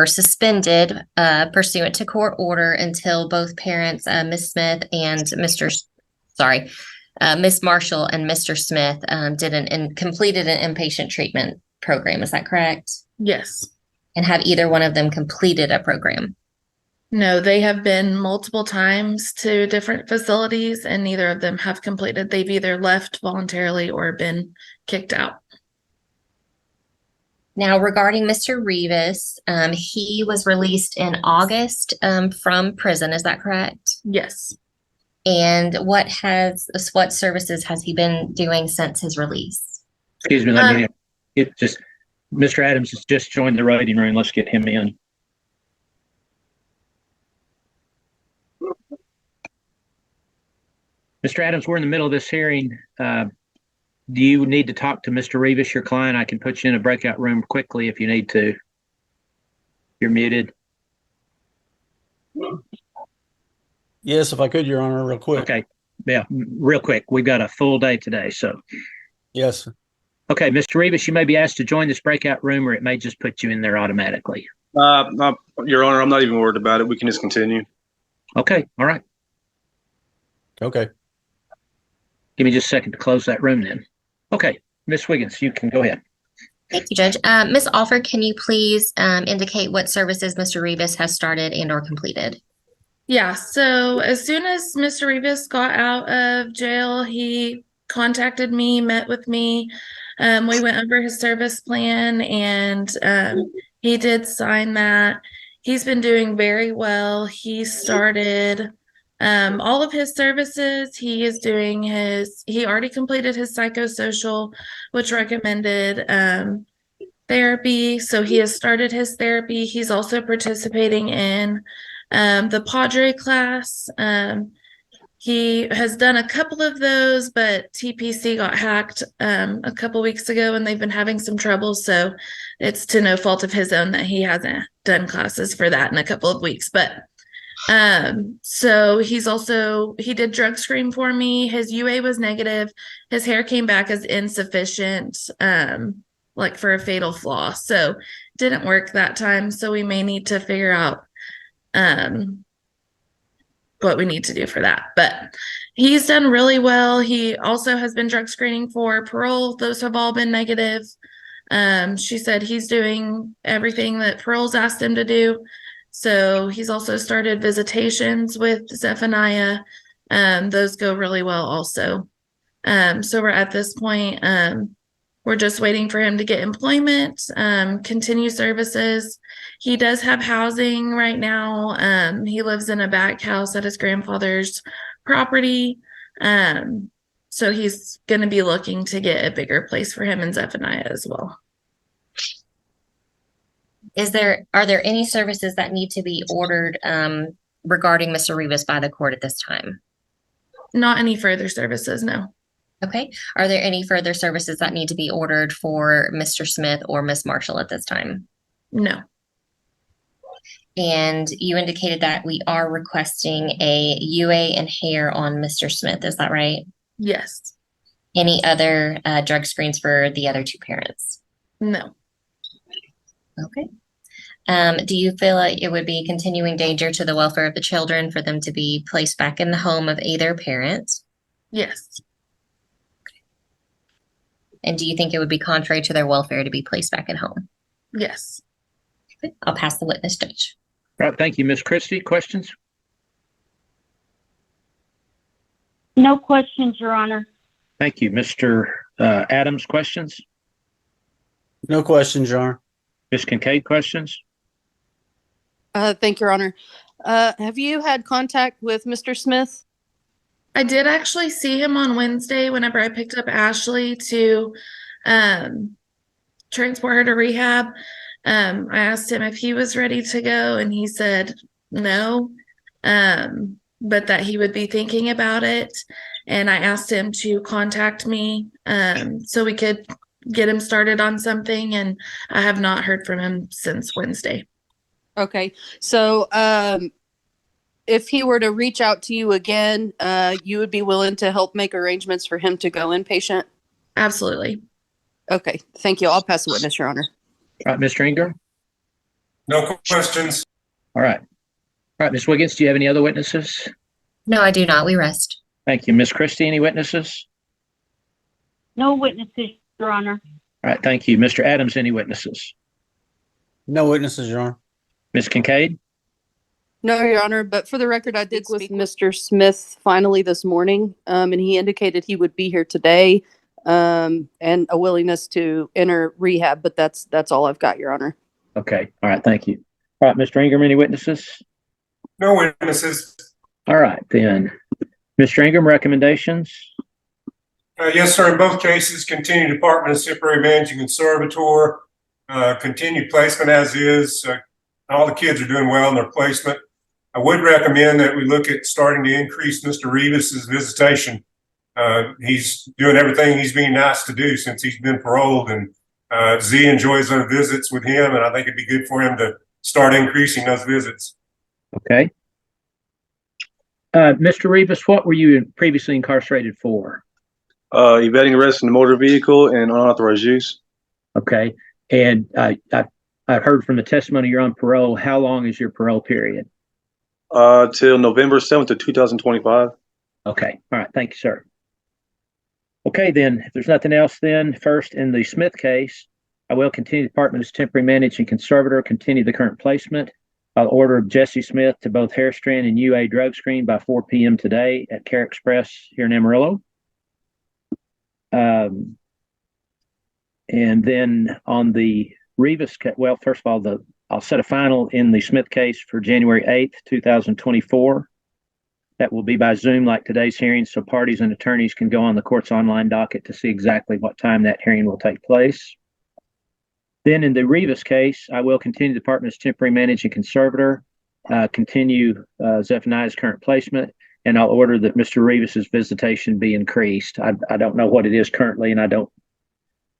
suspended pursuant to court order until both parents, Ms. Smith and Miss Marshall and Mr. Smith completed an inpatient treatment program. Is that correct? Yes. And have either one of them completed a program? No, they have been multiple times to different facilities and neither of them have completed. They've either left voluntarily or been kicked out. Now, regarding Mr. Revis, he was released in August from prison. Is that correct? Yes. And what services has he been doing since his release? Excuse me, Mr. Adams has just joined the waiting room. Let's get him in. Mr. Adams, we're in the middle of this hearing. Do you need to talk to Mr. Revis, your client? I can put you in a breakout room quickly if you need to. You're muted. Yes, if I could, Your Honor, real quick. Okay. Yeah, real quick. We've got a full day today, so. Yes. Okay, Mr. Revis, you may be asked to join this breakout room, or it may just put you in there automatically. Your Honor, I'm not even worried about it. We can just continue. Okay, all right. Okay. Give me just a second to close that room then. Okay, Ms. Wiggins, you can go ahead. Thank you, Judge. Ms. Alford, can you please indicate what services Mr. Revis has started and or completed? Yeah, so as soon as Mr. Rivas got out of jail, he contacted me, met with me. We went over his service plan and he did sign that. He's been doing very well. He started all of his services. He is doing he already completed his psychosocial, which recommended therapy. So he has started his therapy. He's also participating in the Padre class. He has done a couple of those, but TPC got hacked a couple weeks ago and they've been having some trouble. So it's to no fault of his own that he hasn't done classes for that in a couple of weeks. But so he did drug screen for me. His UA was negative. His hair came back as insufficient, like for a fatal flaw. So didn't work that time. So we may need to figure out what we need to do for that. But he's done really well. He also has been drug screening for parole. Those have all been negative. She said he's doing everything that parole's asked him to do. So he's also started visitations with Zephaniah. Those go really well also. So we're at this point, we're just waiting for him to get employment, continue services. He does have housing right now. He lives in a back house at his grandfather's property. So he's going to be looking to get a bigger place for him and Zephaniah as well. Are there any services that need to be ordered regarding Mr. Rivas by the court at this time? Not any further services, no. Okay. Are there any further services that need to be ordered for Mr. Smith or Miss Marshall at this time? No. And you indicated that we are requesting a UA and hair on Mr. Smith. Is that right? Yes. Any other drug screens for the other two parents? No. Okay. Do you feel like it would be continuing danger to the welfare of the children for them to be placed back in the home of either parent? Yes. And do you think it would be contrary to their welfare to be placed back at home? Yes. Okay. I'll pass the witness, Judge. All right, thank you, Ms. Christie. Questions? No questions, Your Honor. Thank you. Mr. Adams, questions? No questions, Your Honor. Ms. Kincaid, questions? Thank you, Your Honor. Have you had contact with Mr. Smith? I did actually see him on Wednesday whenever I picked up Ashley to transport her to rehab. I asked him if he was ready to go and he said no, but that he would be thinking about it. And I asked him to contact me so we could get him started on something, and I have not heard from him since Wednesday. Okay. So if he were to reach out to you again, you would be willing to help make arrangements for him to go inpatient? Absolutely. Okay. Thank you. I'll pass the witness, Your Honor. All right, Mr. Ingram? No questions. All right. All right, Ms. Wiggins, do you have any other witnesses? No, I do not. We rest. Thank you. Ms. Christie, any witnesses? No witnesses, Your Honor. All right, thank you. Mr. Adams, any witnesses? No witnesses, Your Honor. Ms. Kincaid? No, Your Honor, but for the record, I did speak with Mr. Smith finally this morning, and he indicated he would be here today, and a willingness to enter rehab, but that's all I've got, Your Honor. Okay. All right, thank you. All right, Mr. Ingram, any witnesses? No witnesses. All right, then. Mr. Ingram, recommendations? Yes, sir. In both cases, continue Department of Temporary Managing and Servitor, continue placement as is. All the kids are doing well in their placement. I would recommend that we look at starting to increase Mr. Rivas's visitation. He's doing everything he's being asked to do since he's been paroled, and Z enjoys those visits with him, and I think it'd be good for him to start increasing those visits. Okay. Mr. Rivas, what were you previously incarcerated for? Evading arrest in a motor vehicle and unauthorized use. Okay. And I've heard from the testimony you're on parole. How long is your parole period? Till November 7th of 2025. Okay. All right. Thank you, sir. Okay, then, if there's nothing else, then first in the Smith case, I will continue Department of Temporary Managing Conservator, continue the current placement. I'll order Jesse Smith to both hair strand and UA drug screen by 4 p.m. today at Care Express here in Amarillo. And then on the Rivas, well, first of all, I'll set a final in the Smith case for January 8th, 2024. That will be by Zoom like today's hearing, so parties and attorneys can go on the court's online docket to see exactly what time that hearing will take place. Then in the Rivas case, I will continue the department as temporary managing conservator, continue Zephaniah's current placement, and I'll order that Mr. Rivas's visitation be increased. I don't know what it is currently, and I don't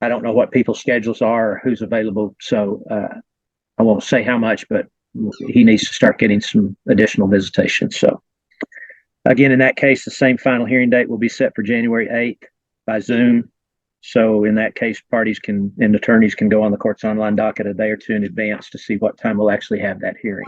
know what people's schedules are or who's available, so I won't say how much, but he needs to start getting some additional visitation. So again, in that case, the same final hearing date will be set for January 8th by Zoom. So in that case, parties and attorneys can go on the court's online docket a day or two in advance to see what time we'll actually have that hearing.